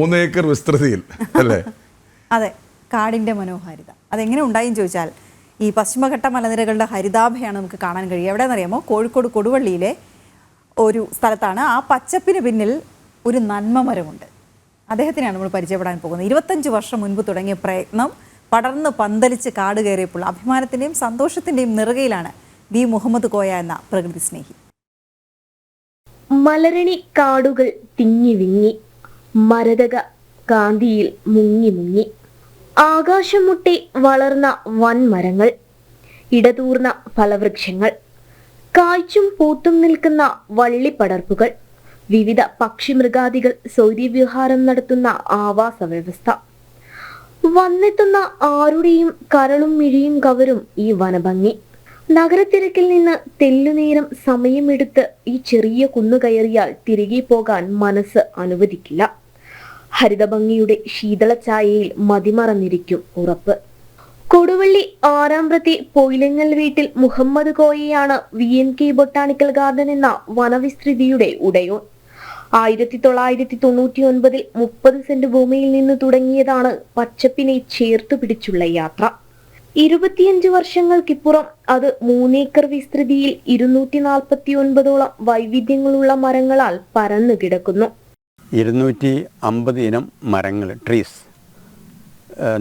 3 acre വിസ്തൃതിയിൽ അല്ലേ? അതെ, കാടിൻ്റെ മനോഹാരിത അതെങ്ങനെ ഉണ്ടായെന്ന് ചോദിച്ചാൽ ഈ പശ്ചിമഘട്ട മലനിരകളുടെ ഹരിതാഭയാണ് നമുക്ക് കാണാൻ കഴിയുക. എവിടെയെന്നറിയാമോ? കോഴിക്കോട് കൊടുവള്ളിയിലെ ഒരു സ്ഥലത്താണ്. ആ പച്ചപ്പിന് പിന്നിൽ ഒരു നന്മ മരമുണ്ട്. അദ്ദേഹത്തിനെയാണ് നമ്മൾ പരിചയപ്പെടാൻ പോകുന്നത്. 25 വർഷം മുൻപ് തുടങ്ങിയ പ്രയത്നം പടർന്ന് പന്തലിച്ച് കാട് കയറിയപ്പോൾ അഭിമാനത്തിൻ്റെയും സന്തോഷത്തിൻ്റെയും നെറുകയിലാണ് വി മുഹമ്മദ് കോയ എന്ന പ്രകൃതി സ്നേഹി. മലരണി കാടുകൾ തിങ്ങി വിങ്ങി, മരതക കാന്തിയിൽ മുങ്ങി മുങ്ങി, ആകാശം മുട്ടി വളർന്ന വൻമരങ്ങൾ, ഇടതൂർന്ന ഫലവൃക്ഷങ്ങൾ, കായ്ച്ചും പൂത്തും നിൽക്കുന്ന വള്ളിപ്പടർപ്പുകൾ, വിവിധ പക്ഷിമൃഗാദികൾ സ്വൈര്യവിഹാരം നടത്തുന്ന ആവാസ വ്യവസ്ഥ. വന്നെത്തുന്ന ആരുടെയും കരളും മിഴിയും കവരും ഈ വനഭംഗി. നഗരത്തിരക്കിൽ നിന്ന് തെല്ലുനേരം സമയമെടുത്ത് ഈ ചെറിയ കുന്നു കയറിയാൽ തിരികെ പോകാൻ മനസ്സ് അനുവദിക്കില്ല. ഹരിതഭംഗിയുടെ ശീതള ഛായയിൽ മതിമറന്നിരിക്കും ഉറപ്പ്. കൊടുവള്ളി ആറാമ്പ്രത്തെ പൊയിലങ്ങൽ വീട്ടിൽ മുഹമ്മദ് കോയയാണ് VNK ബൊട്ടാണിക്കൽ ഗാർഡൻ എന്ന വനവിസ്തൃതിയുടെ ഉടയോൻ. 1999 30 സെന്റ് ഭൂമിയിൽ നിന്ന് തുടങ്ങിയതാണ് പച്ചപ്പിനെ ചേർത്തു പിടിച്ചുള്ള യാത്ര. 25 വർഷങ്ങൾക്കിപ്പുറം അത് 3 ഏക്കർ വിസ്തൃതിയിൽ 249ഓളം വൈവിധ്യങ്ങളുള്ള മരങ്ങളാൽ പരന്നു കിടക്കുന്നു. 250 ഇനം മരങ്ങൾ, ട്രീസ്,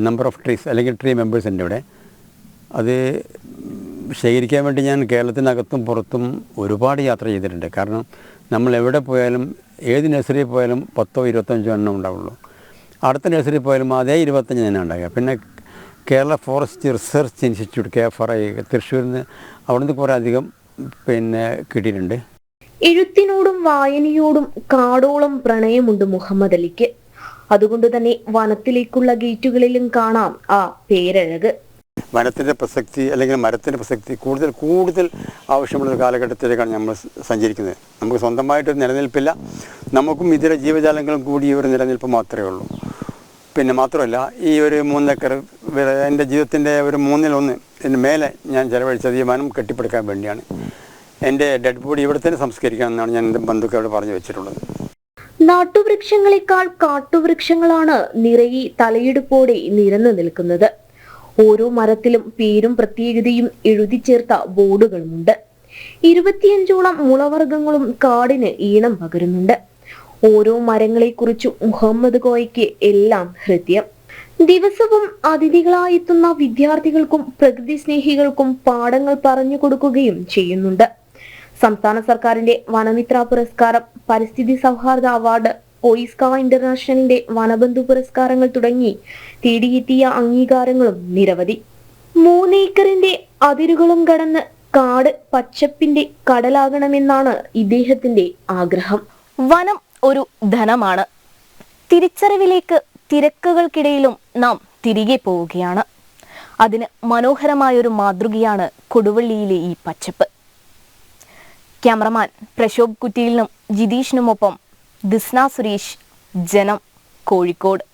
നമ്പർ ഓഫ് ട്രീസ് അല്ലെങ്കിൽ ട്രീ മെമ്പേഴ്സ് ഉണ്ട് ഇവിടെ. അത് ശേഖരിക്കാൻ വേണ്ടി ഞാൻ കേരളത്തിനകത്തും പുറത്തും ഒരുപാട് യാത്ര ചെയ്തിട്ടുണ്ട്. കാരണം നമ്മൾ എവിടെ പോയാലും ഏത് നഴ്സറിയിൽ പോയാലും 10 25 എണ്ണം ഉണ്ടാവുള്ളൂ. അടുത്ത നഴ്സറിയിൽ പോയാലും അതേ 25 തന്നെ ഉണ്ടാകുക. പിന്നെ Kerala forest research institute KFRI തൃശ്ശൂരിൽ നിന്ന് അവിടുന്ന് കുറേ അധികം കിട്ടിയിട്ടുണ്ട്. എഴുത്തിനോടും വായനയോടും കാടോളം പ്രണയമുണ്ട് മുഹമ്മദ് അലിക്ക്. അതുകൊണ്ട് തന്നെ വനത്തിലേക്കുള്ള ഗേറ്റുകളിലും കാണാം ആ പേരഴക്. വനത്തിൻ്റെ പ്രസക്തി അല്ലെങ്കിൽ മരത്തിൻ്റെ പ്രസക്തി കൂടുതൽ ആവശ്യമുള്ള കാലഘട്ടത്തിലേക്കാണ് നമ്മൾ സഞ്ചരിക്കുന്നത്. നമുക്ക് സ്വന്തമായിട്ടൊരു നിലനിൽപ്പില്ല. നമുക്കും ഇതര ജീവജാലങ്ങളും കൂടി ഈ ഒരു നിലനിൽപ്പ് മാത്രമേ ഉള്ളൂ. പിന്നെ മാത്രമല്ല, ഈ ഒരു 3 ഏക്കർ എൻ്റെ ജീവിതത്തിൻ്റെ ഒരു 1/3 മേലെ ഞാൻ ചെലവഴിച്ചത് ഈ വനം കെട്ടിപ്പടുക്കാൻ വേണ്ടിയാണ്. എൻ്റെ ഡെഡ് ബോഡി ഇവിടെ തന്നെ സംസ്കരിക്കാമെന്നാണ് ഞാൻ എൻ്റെ ബന്ധുക്കളോട് പറഞ്ഞു വെച്ചിട്ടുള്ളത്. നാട്ടുവൃക്ഷങ്ങളെക്കാൾ കാട്ടുവൃക്ഷങ്ങളാണ് നിറയെ തലയെടുപ്പോടെ നിരന്നു നിൽക്കുന്നത്. ഓരോ മരത്തിലും പേരും പ്രത്യേകതയും എഴുതി ചേർത്ത ബോർഡുകളുമുണ്ട്. 25ഓളം മുളവർഗ്ഗങ്ങളും കാടിന് ഈണം പകരുന്നുണ്ട്. ഓരോ മരങ്ങളെക്കുറിച്ചു മുഹമ്മദ് കോയയ്ക്ക് എല്ലാം ഹൃദയം. ദിവസവും അതിഥികളായെത്തുന്ന വിദ്യാർത്ഥികൾക്കും പ്രകൃതി സ്നേഹികൾക്കും പാഠങ്ങൾ പറഞ്ഞു കൊടുക്കുകയും ചെയ്യുന്നുണ്ട്. സംസ്ഥാന സർക്കാരിന്റെ വനമിത്ര പുരസ്കാരം, പരിസ്ഥിതി സൗഹാർദ്ദ അവാർഡ്, OISCA ഇന്റർനാഷണലിന്റെ വനബന്ധു പുരസ്കാരങ്ങൾ തുടങ്ങി തേടിയെത്തിയ അംഗീകാരങ്ങളും നിരവധി. 3 ഏക്കറിന്റെ അതിരുകളും കടന്ന് കാട് പച്ചപ്പിന്റെ കടലാകണമെന്നാണ് ഇദ്ദേഹത്തിന്റെ ആഗ്രഹം. വനം ഒരു ധനമാണ്. തിരിച്ചറിവിലേക്ക് തിരക്കുകൾക്കിടയിലും നാം തിരികെ പോവുകയാണ്. അതിന് മനോഹരമായൊരു മാതൃകയാണ് കൊടുവള്ളിയിലെ ഈ പച്ചപ്പ്. ക്യാമറമാൻ പ്രശോഭ് കുറ്റിയിലിനും ജിതീഷിനുമൊപ്പം ദിസ്ന സുരേഷ്, ജനം, കോഴിക്കോട്.